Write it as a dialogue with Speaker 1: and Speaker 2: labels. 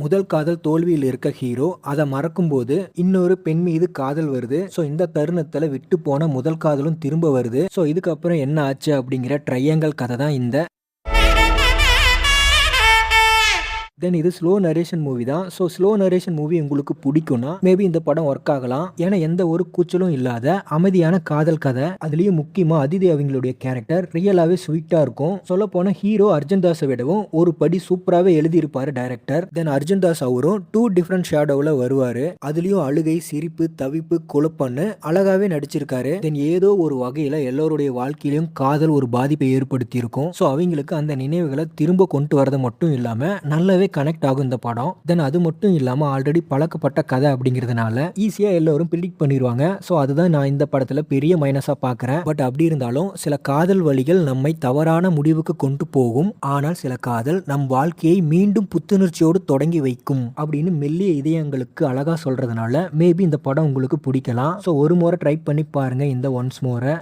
Speaker 1: முதல் காதல் தோல்வியில் இருக்க ஹீரோ அதை மறக்கும்போது இன்னொரு பெண் மீது காதல் வருது. ஸோ இந்த தருணத்துல விட்டு போன முதல் காதலும் திரும்ப வருது. ஸோ இதுக்கப்புறம் என்ன ஆச்சு அப்படிங்கிற ட்ரையாங்கல் கதை தான் இந்த. தென் இது ஸ்லோ நரேஷன் மூவி தான். ஸோ ஸ்லோ நரேஷன் மூவி உங்களுக்கு பிடிக்கும்னா மேபி இந்த படம் ஒர்க் ஆகலாம். ஏன்னா எந்த ஒரு கூச்சலும் இல்லாத அமைதியான காதல் கதை. அதுலயும் முக்கியமா அதிதி அவங்களுடைய கேரக்டர் ரியலாவே ஸ்வீட்டா இருக்கும். சொல்ல போன ஹீரோ அர்ஜுன் தாஸை விடவும் ஒரு படி சூப்பராகவே எழுதியிருப்பாரு டைரக்டர். தென் அர்ஜுன் தாஸ் அவரும் 2 டிஃப்ரெண்ட் ஷேடோவில் வருவாரு. அதுலயும் அழுகை, சிரிப்பு, தவிப்பு, குழப்பம்னு அழகாவே நடிச்சிருக்காரு. தென் ஏதோ ஒரு வகையில எல்லோருடைய வாழ்க்கையிலும் காதல் ஒரு பாதிப்பை ஏற்படுத்தி இருக்கும். ஸோ அவங்களுக்கு அந்த நினைவுகளை திரும்ப கொண்டு வரது மட்டும் இல்லாம நல்லாவே கனெக்ட் ஆகும் இந்த படம். தென் அது மட்டும் இல்லாம ஆல்ரெடி பழக்கப்பட்ட கதை அப்படிங்கிறதுனால ஈஸியா எல்லாரும் ப்ரிடிக்ட் பண்ணிடுவாங்க. ஸோ அதுதான் நான் இந்த படத்துல பெரிய மைனஸா பாக்குறேன். பட் அப்படி இருந்தாலும் சில காதல் வழிகள் நம்மை தவறான முடிவுக்கு கொண்டு போகும். ஆனால் சில காதல் நம் வாழ்க்கையை மீண்டும் புத்துணர்ச்சியோடு தொடங்கி வைக்கும் அப்படின்னு மெல்லிய இதயங்களுக்கு அழகா சொல்றதுனால மேபி இந்த படம் உங்களுக்கு பிடிக்கலாம். ஸோ ஒரு முறை ட்ரை பண்ணி பாருங்க இந்த ஒன்ஸ் மோரை.